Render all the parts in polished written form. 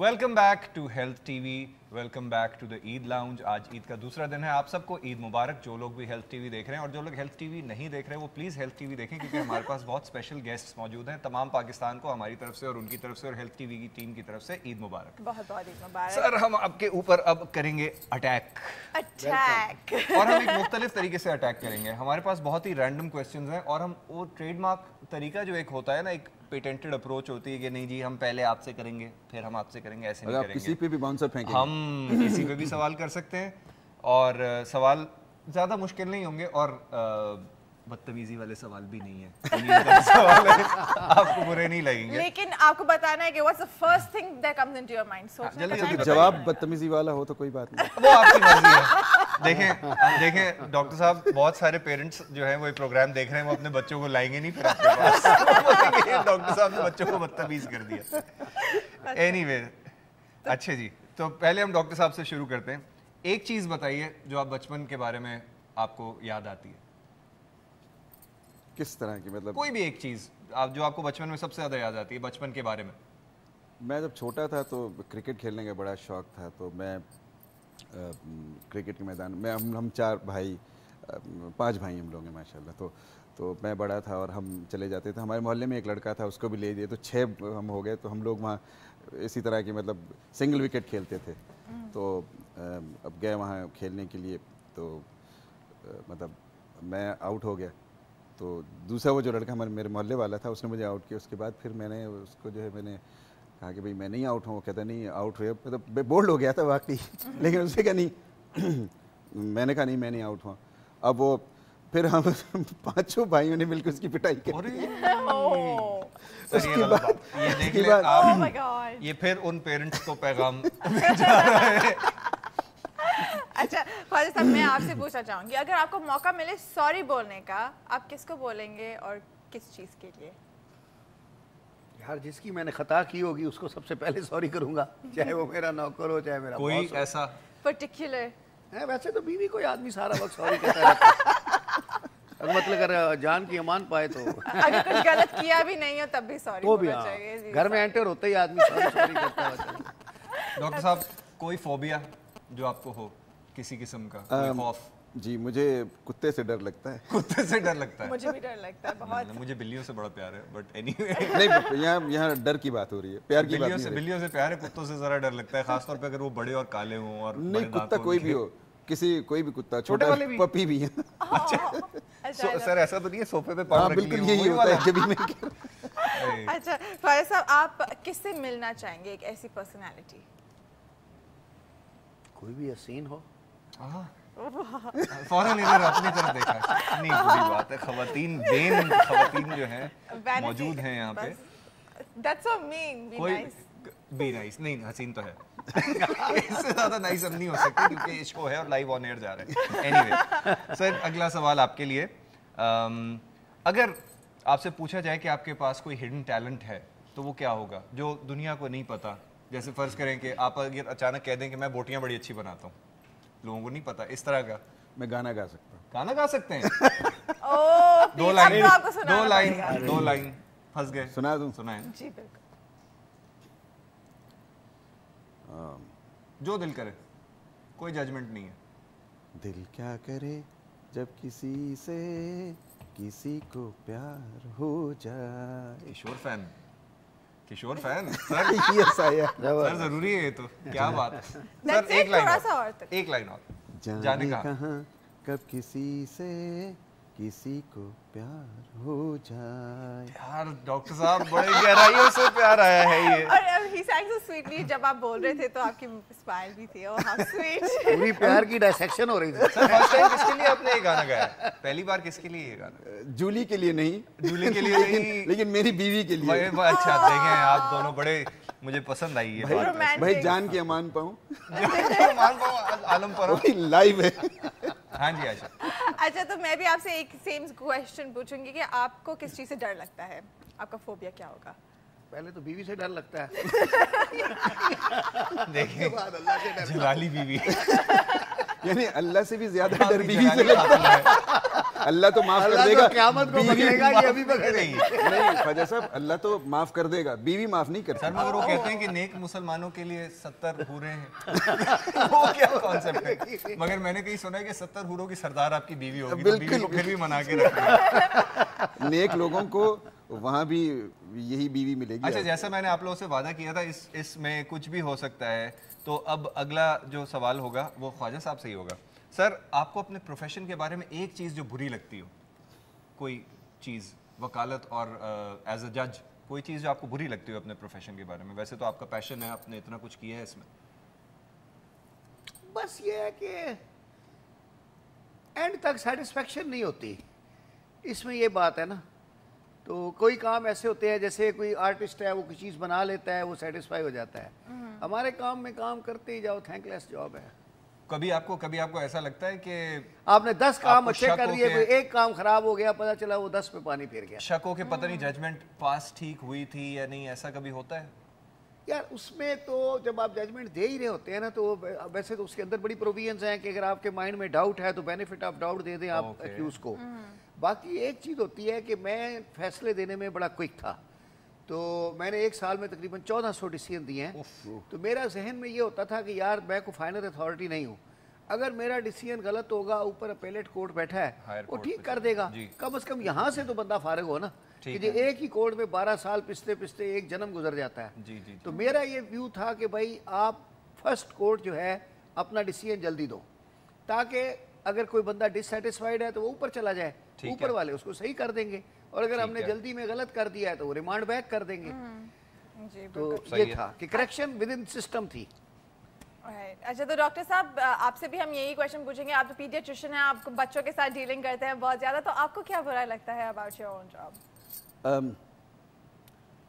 Welcome back to health TV, welcome back to the Eid lounge. آج عید کا دوسرا دن ہے. آپ سب کو عید مبارک. جو لوگ بھی ہیلتھ ٹی وی دیکھ رہے ہیں اور جو لوگ ہیلتھ ٹی وی نہیں دیکھ رہے ہیں وہ پلیز ہیلتھ ٹی وی دیکھیں, کیونکہ ہمارے پاس بہت اسپیشل گیسٹس موجود ہیں. تمام پاکستان کو ہماری طرف سے اور ان کی طرف سے اور ہیلتھ ٹی وی کی ٹیم کی طرف سے عید مبارک. بہت بہت عید مبارک. سر ہم آپ کے اوپر اب کریں گے اٹیک, اور ہم ایک مختلف طریقے سے اٹیک کریں گے. ہمارے پاس بہت ہی رینڈم کویسچنز ہیں اور ہم وہ ٹریڈ مارک طریقہ جو ایک ہوتا ہے نا, ایک پیٹنٹڈ اپروچ ہوتی ہے کہ نہیں جی ہم پہلے آپ سے کریں گے پھر ہم آپ سے کریں گے, ایسے نہیں کریں گے. کسی پہ بھی باؤنسر پھینکیں, ہم کسی پہ بھی سوال کر سکتے ہیں اور سوال زیادہ مشکل نہیں ہوں گے اور بدتمیزی والے سوال بھی نہیں ہیں. سوال ہے آپ کو برے نہیں لگیں گے, لیکن آپ کو بتانا ہے کہ what's the first thing that comes into your mind. جلدی جواب بدتمیزی والا ہو تو کوئی بات نہیں, وہ آپ کی مرضی ہے. دیکھیں ڈاکٹر صاحب, بہت سارے پیرنٹس جو ہیں وہ یہ پروگرام دیکھ رہے ہیں, وہ اپنے بچوں کو لائیں گے نہیں پھر آپ کے پاس, ڈاکٹر صاحب نے بچوں کو بدتمیز کر دیا. اینی وے, اچھا جی, تو پہلے ہم ڈاکٹر صاحب سے شروع کرتے ہیں. ایک چیز بتائیے جو آپ بچپن کے بارے میں آپ کو یاد آتی ہے. کس طرح کی, مطلب کوئی بھی ایک چیز جو آپ کو بچپن میں سب سے زیادہ یاد آتی ہے بچپن کے بارے میں. میں جب چھوٹا تھا تو کرکٹ کھیلنے کا بڑا شوق تھا, تو میں کرکٹ کے میدان میں, ہم 4 بھائی 5 بھائی ہم لوگ ہیں ماشاء اللہ, تو میں بڑا تھا اور ہم چلے جاتے تھے. ہمارے محلے میں ایک لڑکا تھا, اس کو بھی لے دیے, تو 6 ہم ہو گئے. تو ہم لوگ وہاں اسی طرح کی مطلب سنگل وکٹ کھیلتے تھے. تو اب گئے وہاں کھیلنے کے لیے, تو مطلب میں آؤٹ ہو گیا. تو دوسرا وہ جو لڑکا میرے محلے والا تھا اس نے مجھے آؤٹ کیا. اس کے بعد پھر میں نے اس کو جو ہے میں نے کہا کہ بھائی میں نہیں آؤٹ ہوں. وہ کہتا نہیں آؤٹ ہوئے, مطلب بولڈ ہو گیا تھا واقعی, لیکن اس نے کہا نہیں, میں نے کہا نہیں میں نہیں آؤٹ ہوا. اب وہ پھر ہم 5 بھائیوں نے مل کے اس کی پٹائی کی. یہ پھر ان پیرنٹس کو پیغام جا رہا ہے. اچھا خواجہ صاحب, میں آپ سے پوچھنا چاہوں گی, اگر آپ کو موقع ملے سوری بولنے کا, آپ کس کو بولیں گے اور کس چیز کے لیے؟ یار جس کی میں نے خطا کی ہوگی اس کو سب سے پہلے سوری کروں گا, چاہے وہ میرا نوکر ہو چاہے میرا کوئی ایسا پرٹیکولر ہے. ویسے تو بیوی کو آدمی سارا وقت سوری کہتا رہتا ہے, مطلب اگر جان کی امان پائے تو اگر کچھ غلط کیا بھی نہیں ہو تب بھی سوری بولنا چاہیے. گھر میں انٹر ہوتے ہی آدمی سوری کرتا ہے. ڈاکٹر صاحب کوئی فوبیا جو آپ کو ہو کسی قسم کا, کوئی خوف؟ جی مجھے کتے سے ڈر لگتا ہے. کتے سے ڈر لگتا ہے؟ مجھے بھی ڈر لگتا ہے بہت. مجھے بلیوں سے بڑا پیار ہے, بٹ اینی وے نہیں, یہاں ڈر کی بات ہو رہی ہے, پیار کی بات نہیں. بلیوں سے پیار ہے, کتوں سے ذرا ڈر لگتا ہے, خاص طور پہ اگر وہ بڑے اور کالے ہوں. اور نہیں, کتا کوئی بھی ہو, کوئی بھی کتا, چھوٹے والے بھی, پپی بھی ہیں. سر ایسا تو نہیں ہے صوفے پہ پاؤں رکھ لیے؟ بالکل یہی ہوتا ہے جب بھی میں. اچھا خواجہ صاحب, آپ کس سے ملنا چاہیں گے, ایک ایسی پرسنالٹی؟ کوئی بھی حسین ہو. فوراً ادھر اپنی طرف دیکھا, اتنی بری بات ہے. خواتین جو ہیں موجود ہیں یہاں پہ. That's so mean. Be nice. Be nice. نہیں, حسین تو ہے. اس سے زیادہ نائس ہم نہیں ہو سکتے کیونکہ شو ہے اور لائیو آن ایئر جا رہے ہیں. اینی سر, اگلا سوال آپ کے لیے. اگر آپ سے پوچھا جائے کہ آپ کے پاس کوئی ہڈن ٹیلنٹ ہے تو وہ کیا ہوگا جو دنیا کو نہیں پتا؟ جیسے فرض کریں کہ آپ اگر اچانک کہہ دیں کہ میں بوٹیاں بڑی اچھی بناتا ہوں, لوگوں کو نہیں پتا, اس طرح کا. میں گانا گا سکتا ہوں. گانا گا سکتے ہیں؟ 2 لائن پھنس گئے. سنا دوں؟ سنائیں. جی بالکل. جو دل کرے, کوئی ججمنٹ نہیں ہے. دل کیا کرے جب کسی سے کسی کو پیار ہو جائے. کشور فین سر, سر ضروری ہے یہ تو, کیا بات ہے سر. ایک لائن اور. جانے کہاں کب کسی سے کسی کو پیار ہو جائے. یار ڈاکٹر صاحب بڑے گہرائیوں سے پیار آیا ہے یہ. اور he sang so sweetly, جب آپ بول رہے تھے تو آپ کی اسمائل بھی تھی. Oh how sweet. پوری پیار کی ڈائسیکشن ہو رہی تھی. سر فرسٹ ٹائم کس کے لیے آپ نے یہ گانا گایا؟ پہلی بار کس کے لیے یہ گانا؟ جولی کے لیے نہیں, جولی کے لیے نہیں, لیکن میری بیوی کے لیے. اچھا دیکھیں, آپ دونوں بڑے, مجھے پسند آئی یہ بات. بھائی جان کی امان پاؤں, عالم پر لائیو ہے. ہاں جی. اچھا تو میں بھی آپ سے ایک سیم کویسچن پوچھوں گی کہ آپ کو کس چیز سے ڈر لگتا ہے, آپ کا فوبیا کیا ہوگا؟ پہلے تو بیوی سے ڈر لگتا ہے. دیکھیں جلالی بیوی, یعنی اللہ سے بھی زیادہ ڈر بیوی سے لگتا ہے. अल्लाह तो माफ कर देगा, क़यामत को पकड़ेगा, ये अभी पकड़ेगा। नहीं ख्वाजा साहब, अल्लाह तो माफ कर देगा, बीवी माफ नहीं करती। सर मगर वो कहते हैं कि नेक मुसलमानों के लिए 70 हूरें हैं। वो क्या कॉन्सेप्ट है? मगर मैंने कहीं सुना है कि 70 हूरों की सरदार आपकी बीवी होगी, तो बीवी को फिर भी मना के रखना। नेक लोगों को वहाँ भी यही बीवी मिलेगी। अच्छा, जैसा मैंने आप लोगों से वादा किया था, इसमें कुछ भी हो सकता है, तो अब अगला जो सवाल होगा वो ख्वाजा साहब से ही होगा। सर, आपको अपने प्रोफेशन के बारे में एक चीज़ जो बुरी लगती हो, कोई चीज़, वकालत और एज अ जज, कोई चीज़ जो आपको बुरी लगती हो अपने प्रोफेशन के बारे में? वैसे तो आपका पैशन है, आपने इतना कुछ किया है इसमें। बस ये है कि एंड तक सेटिस्फेक्शन नहीं होती इसमें, ये बात है ना। तो कोई काम ऐसे होते हैं, जैसे कोई आर्टिस्ट है, वो कोई चीज़ बना लेता है, वो सेटिस्फाई हो जाता है। हमारे काम में काम करते ही जाओ, थैंकलेस जॉब है। कभी आपको ऐसा लगता है कि आपने 10 काम अच्छे कर दिए, कोई एक काम खराब हो गया, पता चला वो 10 पे पानी फिर गया। शक हो के पता नहीं जजमेंट पास ठीक हुई थी या नहीं, ऐसा कभी होता है? यार उसमें तो जब आप जजमेंट दे ही रहे होते हैं ना, तो वैसे तो उसके अंदर बड़ी प्रोविजंस हैं कि अगर आपके माइंड में डाउट है तो बेनिफिट ऑफ डाउट दे दें आप एक्यूज को। बाकी एक चीज़ होती है कि मैं फैसले देने में बड़ा क्विक था, तो मैंने एक साल में तकरीबन 1400 डिसीजन दिए हैं। तो मेरा जहन में ये होता था कि यार मैं कोई फाइनल अथॉरिटी नहीं हूँ, अगर मेरा डिसीजन गलत होगा, ऊपर अपेलेट कोर्ट बैठा है वो ठीक कर देगा, कम से कम यहाँ से तो बंदा फारिग हो ना, कि जो एक ही कोर्ट में 12 साल पिसते पिसते एक जन्म गुजर जाता है। तो मेरा ये व्यू था कि भाई आप फर्स्ट कोर्ट जो है अपना डिसीजन जल्दी दो, ताकि अगर कोई बंदा डिससेटिस्फाइड है तो वो ऊपर चला जाए, ऊपर वाले उसको सही कर देंगे, और अगर हमने जल्दी में गलत कर दिया है तो वो रिमांड बैक कर देंगे। तो ये था कि करेक्शन विद इन सिस्टम थी। अच्छा, तो डॉक्टर साहब आपसे भी हम यही क्वेश्चन पूछेंगे। आप तो पीडियाट्रिशियन हैं, आप बच्चों के साथ डीलिंग करते हैं बहुत ज़्यादा, तो आपको क्या बुरा लगता है अबाउट योर ओन जॉब?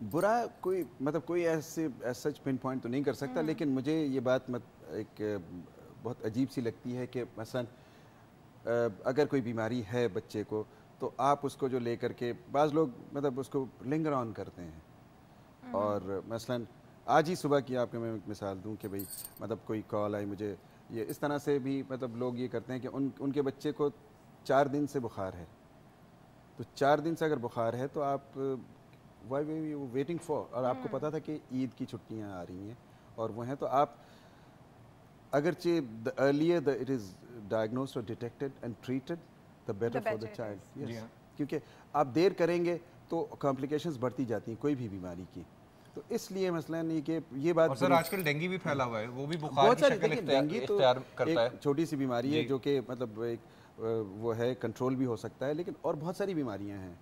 बुरा कोई ऐसे सच पिन पॉइंट तो नहीं कर सकता, लेकिन मुझे ये बात एक बहुत अजीब सी लगती है कि मसलन अगर कोई बीमारी है बच्चे को, तो आप उसको जो लेकर के, बाज़ लोग उसको लिंगर ऑन करते हैं। और मसलन आज ही सुबह की आपको मैं एक मिसाल दूं कि भाई कोई कॉल आई मुझे, ये इस तरह से भी लोग ये करते हैं कि उनके बच्चे को 4 दिन से बुखार है, तो 4 दिन से अगर बुखार है तो आप वाई यू वेटिंग फॉर, और आपको पता था कि ईद की छुट्टियां आ रही हैं और वो हैं, तो आप अगरचे the earlier it is diagnosed और detected and treated the better for the child. Yes, क्योंकि आप देर करेंगे तो कॉम्प्लिकेशंस बढ़ती जाती हैं कोई भी बीमारी की। तो इसलिए मसला नहीं कि ये बात, और सर आजकल डेंगू भी फैला हुआ है, वो भी बुखार की शक्ल इख्तियार करता है। एक छोटी सी बीमारी है जो कि एक वो है, कंट्रोल भी हो सकता है, लेकिन और बहुत सारी बीमारियां हैं।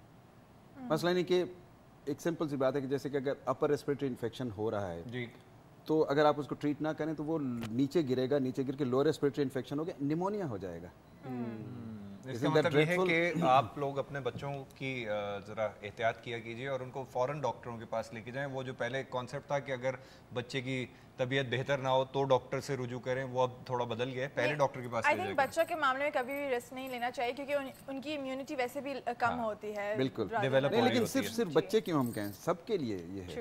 मसला नहीं कि एक सिंपल सी बात है कि जैसे कि अगर अपर रेस्पिरेटरी इन्फेक्शन हो रहा है जी, तो अगर आप उसको ट्रीट ना करें तो वो नीचे गिरेगा, नीचे गिर के लोअर रेस्पिरेटरी इन्फेक्शन हो गया, निमोनिया हो जाएगा। इसका मतलब ये है कि आप लोग अपने बच्चों की ज़रा एहतियात किया कीजिए और उनको फ़ौरन डॉक्टरों के पास लेके जाएं। वो जो पहले कॉन्सेप्ट था कि अगर बच्चे की तबीयत बेहतर ना हो तो डॉक्टर से रुजू करें, वो अब थोड़ा बदल गया है, पहले डॉक्टर के पास ले जाएं। बच्चों के मामले में कभी भी रिस्क नहीं लेना चाहिए, क्योंकि उनकी इम्यूनिटी वैसे भी कम होती है। बिल्कुल डेवलप नहीं, लेकिन सिर्फ बच्चे क्यों हम कहें, सबके लिए ये है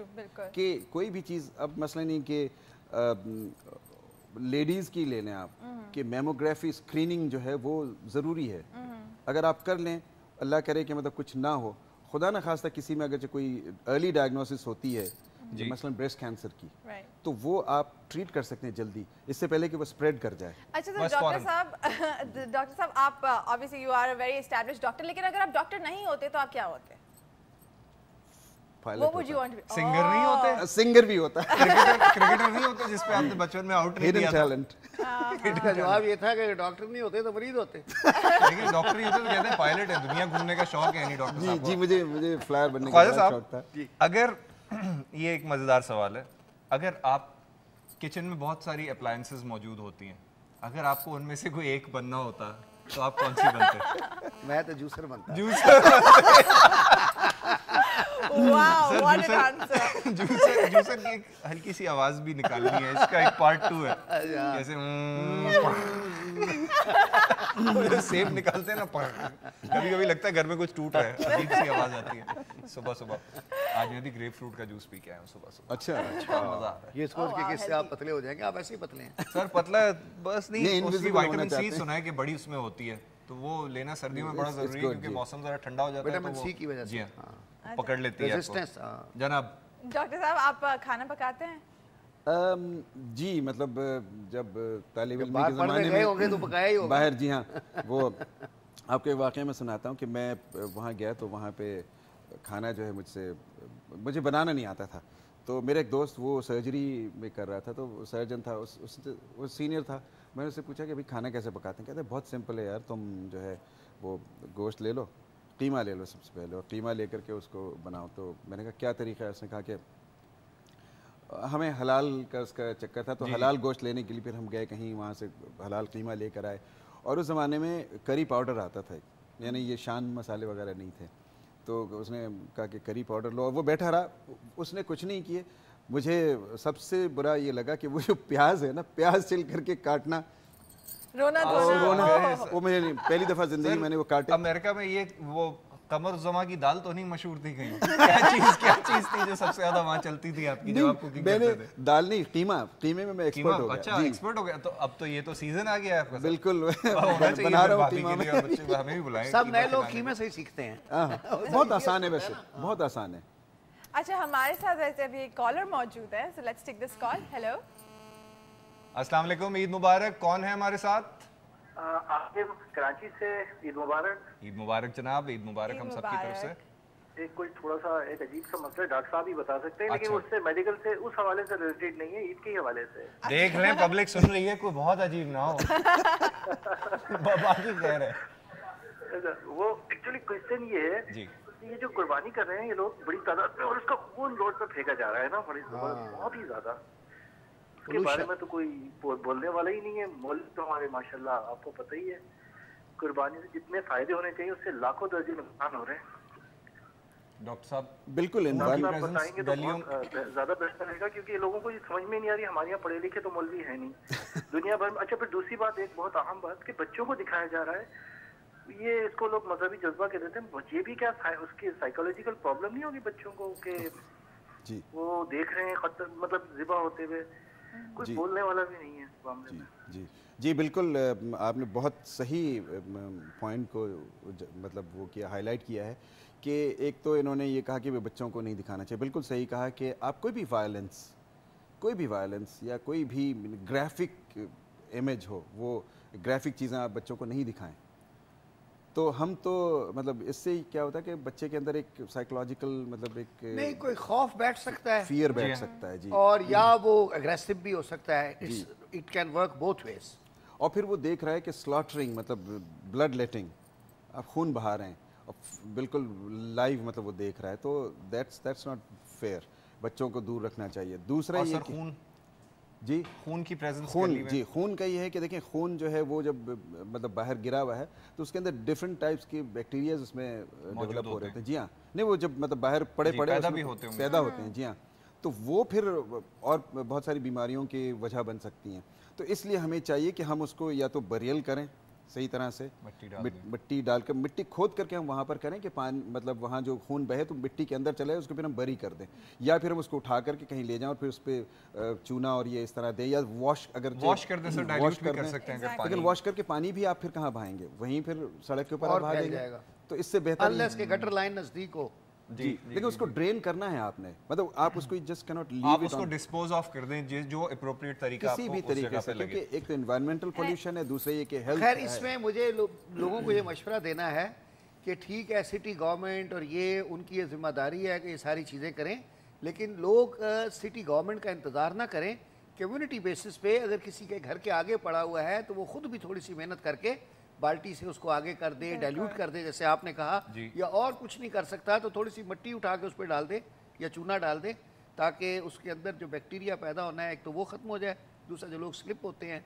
कि कोई भी चीज़, अब मसला नहीं कि लेडीज़ की ले लें आप, कि मेमोग्राफी स्क्रीनिंग जो है वो ज़रूरी है। अगर आप कर लें, अल्लाह करे कि कुछ ना हो, खुदा ना खास्ता किसी में अगर कोई अर्ली डायग्नोसिस होती है, मसलन ब्रेस्ट कैंसर की, तो वो आप ट्रीट कर सकते हैं जल्दी, इससे पहले कि वो स्प्रेड कर जाए। अच्छा, तो डॉक्टर साहब आप obviously you are a very established doctor, लेकिन अगर आप डॉक्टर नहीं होते तो आप क्या होते? सिंगर नहीं होते? सिंगर भी होता है। क्रिकेटर नहीं होते जिसपे आपने बचपन में आउट नहीं दिया था? इसका जवाब ये था कि डॉक्टर नहीं होते तो मरीज होते। लेकिन डॉक्टर ही होते तो कहते हैं पायलट है, दुनिया घूमने का शौक है नहीं डॉक्टर साहब। जी, मुझे फ्लायर बनने का शौक था। अगर ये एक मजेदार सवाल है, अगर आप किचन में बहुत सारी अप्लायंसेस मौजूद होती हैं, अगर आपको उनमें से कोई एक बनना होता तो आप कौन सी बनते? मैं तो जूसर बनता। जूसर की एक हल्की सी आवाज भी निकालनी है, इसका एक पार्ट 2 है, जैसे सेब निकालते हैं ना, कभी कभी लगता है घर में कुछ टूट रहा है, अजीब सी आवाज आती है सुबह सुबह। आज मैं भी ग्रेप फ्रूट का जूस पी के आया हूँ सुबह सुबह। अच्छा, मजा आ रहा है। ये सोच के किससे आप पतले हो जाएंगे, आप ऐसे ही पतले हैं सर पतला बस नहीं, उसकी विटामिन सी सुना है कि बड़ी उसमें होती है, तो वो लेना सर्दियों में बड़ा जरूरी है क्योंकि मौसम जरा ठंडा हो जाता है विटामिन सी की वजह से। जी हाँ, पकड़ लेती है रेजिस्टेंस। जनाब डॉक्टर साहब आप खाना पकाते हैं? जी मतलब जब तालिब इल्मी बाहर के पढ़ने ज़माने गए में होंगे तो पकाया ही होगा। बाहर, जी हाँ, वो आपको एक वाक़या में सुनाता हूँ कि मैं वहाँ गया तो वहाँ पे खाना जो है मुझे बनाना नहीं आता था। तो मेरा एक दोस्त वो सर्जरी में कर रहा था, तो सर्जन था, वो सीनियर था। मैंने उससे पूछा कि भाई खाना कैसे पकाते हैं? कहते बहुत सिंपल है यार, तुम जो है वो गोश्त ले लो, कीमा ले लो सबसे पहले, और कीमा ले करके उसको बनाओ। तो मैंने कहा क्या तरीका है? उसने कहा कि हमें हलाल का उसका चक्कर था, तो हलाल गोश्त लेने के लिए फिर हम गए कहीं, वहाँ से हलाल कीमा लेकर आए। और उस ज़माने में करी पाउडर आता था, यानी ये शान मसाले वगैरह नहीं थे। तो उसने कहा कि करी पाउडर लो, और वो बैठा रहा, उसने कुछ नहीं किए। मुझे सबसे बुरा ये लगा कि वो जो प्याज है ना, प्याज छिल करके काटना, रोना वो मुझे पहली दफ़ा ज़िंदगी मैंने वो काटे। अमेरिका में ये वो कमर ज़मा की दाल तो नहीं मशहूर थी कहीं? क्या चीज थी जो सबसे ज्यादा वहाँ चलती थी आपकी जब आप कुकिंग करते थे? दाल नहीं, कीमे में मैं एक्सपर्ट हो गया। अच्छा, एक्सपर्ट हो गया। तो अब तो ये तो सीजन आ गया है आपका। बिल्कुल बना रहा हूँ कीमा में। हमें भी बुलाएं। सब नए लोग कीमे से ही सीखते हैं। बहुत आसान है, वैसे बहुत आसान है। अच्छा, हमारे साथ वैसे अभी एक कॉलर मौजूद है, so let's take this call. Hello, अस्सलाम वालेकुम, ईद मुबारक। कौन है हमारे साथ? आसिम कराची से। ईद मुबारक। ईद मुबारक जनाब, ईद मुबारक हम सबकी तरफ से। एक कोई थोड़ा सा एक अजीब सा मसला डॉक्टर साहब ही बता सकते हैं, लेकिन अच्छा। उससे मेडिकल से उस हवाले से रिलेटेड नहीं है, ईद के हवाले से। देख लें पब्लिक सुन रही है, कोई बहुत अजीब ना हो। बाकी खैर है। वो एक्चुअली क्वेश्चन ये है जी, ये जो कुर्बानी कर रहे हैं ये लोग बड़ी तादाद में, और उसका खून रोड पर फेंका जा रहा है ना, बहुत ही ज्यादा। उसके बारे में तो कोई बोलने वाला ही नहीं है। मौलवी तो हमारे माशाल्लाह आपको पता ही है, कुर्बानी से जितने फायदे होने चाहिए उससे लाखों दर्जे नुकसान हो रहे हैं। डॉक्टर साहब बिल्कुल आप बताएंगे तो बहुत ज्यादा बेहतर रहेगा, क्योंकि लोगों को ये समझ में नहीं आ रही। हमारे यहाँ पढ़े लिखे तो मौलवी है नहीं दुनिया भर में। अच्छा, फिर दूसरी बात, एक बहुत अहम बात कि बच्चों को दिखाया जा रहा है, ये इसको लोग मजहबी जज्बा के देते हैं। ये भी क्या उसकी साइकोलॉजिकल प्रॉब्लम नहीं होगी बच्चों को कि वो देख रहे हैं मतलब जिबा होते हुए, कोई बोलने वाला भी नहीं है इस मामले में। जी बिल्कुल, आपने बहुत सही पॉइंट को मतलब वो किया, हाईलाइट किया है कि एक तो इन्होंने ये कहा कि वे बच्चों को नहीं दिखाना चाहिए। बिल्कुल सही कहा कि आप कोई भी वायलेंस या कोई भी ग्राफिक इमेज हो, वो ग्राफिक चीज़ें आप बच्चों को नहीं दिखाएं। तो हम तो मतलब इससे क्या होता है कि बच्चे के अंदर एक साइकोलॉजिकल मतलब एक नहीं, कोई खौफ बैठ सकता है, फियर बैठ सकता है। जी, और या वो एग्रेसिव भी हो सकता है। It can work both ways. और फिर वो देख रहा है कि स्लॉटरिंग मतलब ब्लड लेटिंग, आप खून बहा रहे हैं, और बिल्कुल लाइव मतलब वो देख रहा है, तो दैट्स नॉट फेयर। बच्चों को दूर रखना चाहिए। दूसरा ये कि खून, जी खून की प्रेजेंस, खून का ये है कि देखें, खून जो है वो जब मतलब बाहर गिरा हुआ है तो उसके अंदर डिफरेंट टाइप्स के बैक्टीरियाज उसमें डेवलप हो रहे थे। जी हाँ, नहीं वो जब मतलब बाहर पैदा होते हैं। जी हाँ, तो वो फिर और बहुत सारी बीमारियों की वजह बन सकती हैं। तो इसलिए हमें चाहिए कि हम उसको या तो बरियल करें सही तरह से, मिट्टी डालकर, मिट्टी खोद करके हम वहाँ पर करें कि पानी मतलब वहाँ जो खून बहे तो मिट्टी के अंदर चले, उसको फिर हम बरी कर दें, या फिर हम उसको उठा करके कहीं ले जाएं और फिर उस पर चूना और ये इस तरह दे, या वॉश अगर वॉश कर दें सर, डाइल्यूट भी कर सकते हैं। लेकिन वॉश करके पानी भी आप फिर कहाँ बहाएंगे, वहीं फिर सड़क के ऊपर बहा देंगे, तो इससे बेहतर अनलेस के गटर लाइन नजदीक हो। जी, लेकिन उसको ड्रेन करना है आपने, मतलब आप उसको जस्ट कैनॉट लीव, आप उसको डिस्पोज ऑफ कर दें जो एप्रोप्रिएट तरीका किसी भी तरीके से, क्योंकि एक तो एनवायरमेंटल पोल्यूशन है, दूसरे ये कि हेल्थ। खैर, इसमें मुझे लोगों को ये मशवरा देना है कि ठीक है, सिटी गवर्नमेंट और ये उनकी ये जिम्मेदारी है कि ये सारी चीज़ें करें, लेकिन लोग सिटी गवर्नमेंट का इंतज़ार ना करें। कम्युनिटी बेसिस पे अगर किसी के घर के आगे पड़ा हुआ है तो वो खुद भी थोड़ी सी मेहनत करके बाल्टी से उसको आगे कर दे, डाइल्यूट कर दे, जैसे आपने कहा, या और कुछ नहीं कर सकता तो थोड़ी सी मिट्टी उठा के उस पर डाल दे या चूना डाल दे, ताकि उसके अंदर जो बैक्टीरिया पैदा होना है एक तो वो खत्म हो जाए, दूसरा जो लोग स्लिप होते हैं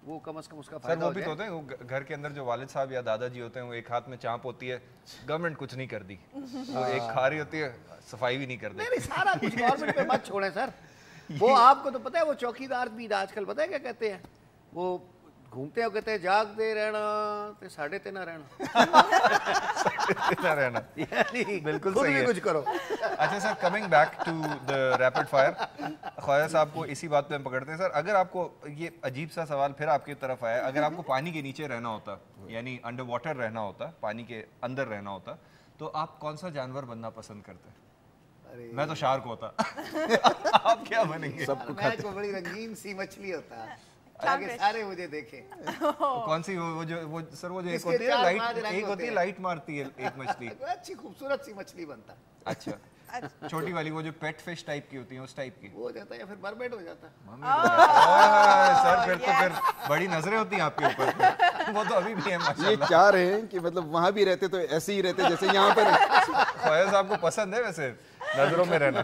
वो कम से कम उसका फायदा हो जाए। होते हैं वो घर के अंदर जो वालिद साहब या दादाजी होते हैं, वो एक हाथ में चांप होती है, गवर्नमेंट कुछ नहीं कर दी, वो एक खा रही होती है, सफाई भी नहीं कर दी। नहीं, सारा कुछ गवर्नमेंट पे मत छोड़ें सर। वो आपको तो पता है, वो चौकीदार भी आजकल पता है क्या कहते हैं, वो घूमते हैं कहते हैं जागते रहना ते साढ़े ते ना रहना इतना रहना बिल्कुल खुद सही भी है। कुछ करो। अच्छा sir, coming back to the rapid fire, Khwaja साहब को इसी बात पे हम पकड़ते हैं। सर अगर आपको, ये अजीब सा सवाल फिर आपकी तरफ आया, अगर आपको पानी के नीचे रहना होता, यानी अंडर वाटर रहना होता, पानी के अंदर रहना होता, तो आप कौन सा जानवर बनना पसंद करते? मैं तो शार्क होता। आप क्या बनेंगे? सबको मैं को बड़ी रंगीन सी मछली होता है ताकि सारे मुझे देखें। कौन सी वो जो सर वो जो एक इसके होती है 4-5 लाइट, रंग एक होते होती है हैं। लाइट मारती है एक मछली। अच्छी खूबसूरत सी मछली बनता, अच्छा, छोटी वाली वो जो पेट फिश टाइप की होती है, उस टाइप की। वो हो जाता है या फिर मरमेड हो जाता। सर फिर तो फिर बड़ी नजरें होती हैं आपके ऊपर। वो तो अभी भी है ये माशाल्लाह। चाह रहे हैं कि मतलब वहाँ भी रहते तो ऐसे ही रहते जैसे यहाँ पर। ख्वाजा साहब को पसंद है वैसे नजरों में रहना।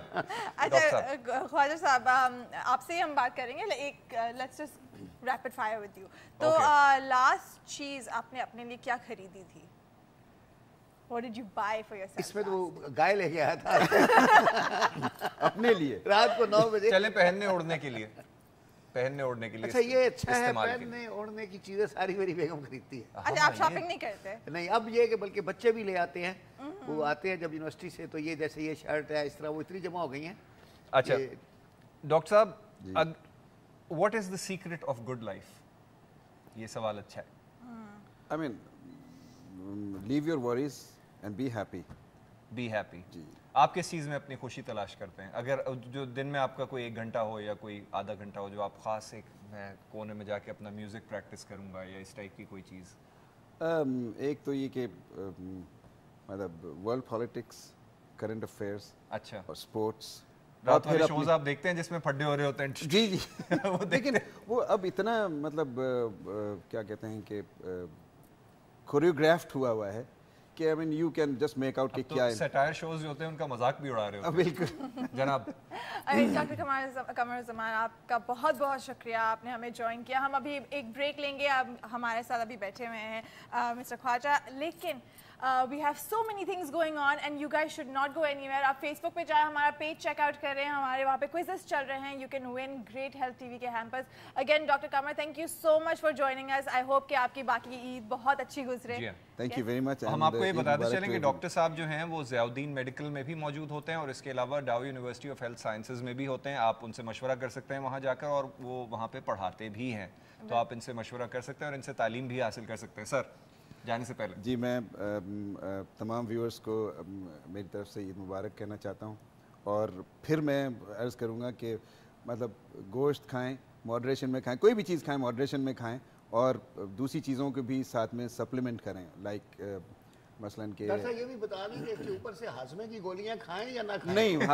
अच्छा ख्वाजा साहब, आपसे ही हम बात करेंगे, एक let's just rapid fire with you. तो लास्ट चीज आपने अपने लिए क्या खरीदी थी? What did you buy for yourself? इसमें तो वो गाय लेके आया था अपने लिए रात को 9 बजे। चले पहनने ओढ़ने के लिए, पहनने ओढ़ने के लिए। अच्छा ये अच्छा है, इस्तेमाल के लिए। पहनने ओढ़ने की चीजें सारी मेरी बेगम खरीदती है। अच्छा, आप शॉपिंग नहीं करते? नहीं, अब ये कि बल्कि बच्चे भी ले आते हैं, वो आते हैं जब यूनिवर्सिटी से, तो ये जैसे ये शर्ट है इस तरह वो इतनी जमा हो गई हैं। अच्छा डॉक्टर साहब, what is the secret of good life? ये सवाल अच्छा है। I mean leave your worries and be happy. Be happy. जी। आप किस चीज़ में अपनी खुशी तलाश करते हैं? अगर जो दिन में आपका कोई 1 घंटा हो या कोई आधा घंटा हो जो आप खास, एक मैं कोने में जाके अपना म्यूजिक प्रैक्टिस करूंगा या इस टाइप की कोई चीज़? एक तो ये कि मतलब वर्ल्ड पॉलिटिक्स, करंट अफेयर्स अच्छा, और स्पोर्ट्स। रात वाले शोज आप देखते हैं जिसमें फड्डे हो रहे होते हैं? जी जी वो लेकिन वो अब इतना मतलब क्या कहते हैं कि कोरियोग्राफ्ड हुआ है कि I mean you can just make out कि क्या तो सटायर शोज जो होते हैं उनका मजाक भी उड़ा रहे होते हैं। बिल्कुल जनाब अरे डॉक्टर कमर ज़मान, आपका बहुत बहुत शुक्रिया, आपने हमें ज्वाइन किया। हम अभी एक ब्रेक लेंगे, आप हमारे साथ अभी बैठे हुए हैं मिस्टर ख्वाजा, लेकिन we have so many things going on and you guys should not go anywhere. आप फेसबुक पे जाए, हमारा पेज चेकआउट कर रहे हैं, हमारे वहाँ पे क्विजेस चल रहे हैं, you can win great health TV के hampers. Again doctor Qamar, thank you so much for joining us. I hope कि आपकी बाकी ईद बहुत अच्छी गुजरे। Thank you very much. हम आपको ये बताते चलें कि डॉक्टर साहब जो हैं वो ज़ियाउद्दीन मेडिकल में भी मौजूद होते हैं और इसके अलावा डाउ यूनिवर्सिटी ऑफ हेल्थ साइंसेज में भी होते हैं। आप उनसे मशवरा कर सकते हैं वहाँ जाकर, और वो वहाँ पे पढ़ाते भी हैं, तो आप इनसे मशवरा कर सकते हैं और इनसे तालीम भी हासिल कर सकते हैं। सर जाने से पहले जी मैं तमाम व्यूअर्स को मेरी तरफ से ईद मुबारक कहना चाहता हूँ, और फिर मैं अर्ज़ करूँगा कि मतलब गोश्त खाएं, मॉडरेशन में खाएं, कोई भी चीज़ खाएं मॉडरेशन में खाएं, और दूसरी चीज़ों को भी साथ में सप्लीमेंट करें, लाइक मसलन के डॉक्टर साहब ये भी बता दें कि इसके ऊपर से हाजमे की गोलियां खाएं या ना खाएं? नहीं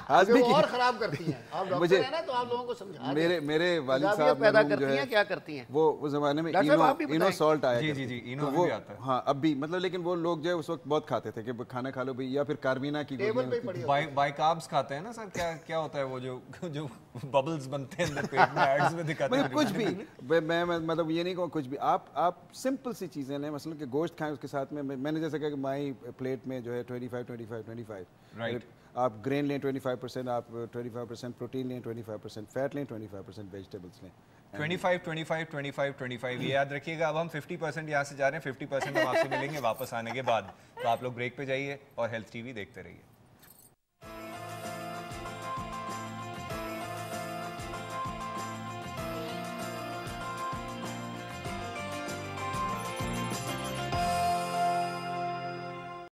हाजमे वो और खराब करती हैं। आप डॉक्टर हैं ना, तो आप लोगों को समझा दें। मेरे वालिद साहब पैदा मरहूम करती जो हैं, है क्या करती हैं? वो ज़माने में डॉक्टर साहब आप भी इनो बताएं। सॉल्ट आया जी, करती जी, जी, थी। इनो तो भी वो आता है। हाँ अब भी मतलब, लेकिन वो लोग जो है उस वक्त बहुत खाते थे कि खाना खा लो भाई, या फिर कार्बिना की टेबल गोलियां पे होती पड़ी थी। होती बाइकार्ब्स खाते हैं ना सर? क्या होता है वो जो बबल्स बनते हैं अंदर पेट में, एड्स में दिखाते हैं। मतलब कुछ भी मैं मतलब ये नहीं कहूँ कुछ भी, आप सिंपल सी चीज़ें लें, मसलन कि गोश्त खाएं, उसके साथ में मैंने जैसे कहा कि माई प्लेट में जो है 25-25-25, Right. आप ग्रेन लें 25%, आप 25% प्रोटीन लें, 25% फैट लें, 25% वेजिटेबल्स लें। 25-25-25-25 ये याद रखिएगा। अब हम 50% यहाँ से जा रहे हैं, 50% हम आपसे मिलेंगे वापस आने के बाद। तो आप लोग ब्रेक पे जाइए और हेल्थ टीवी देखते रहिए।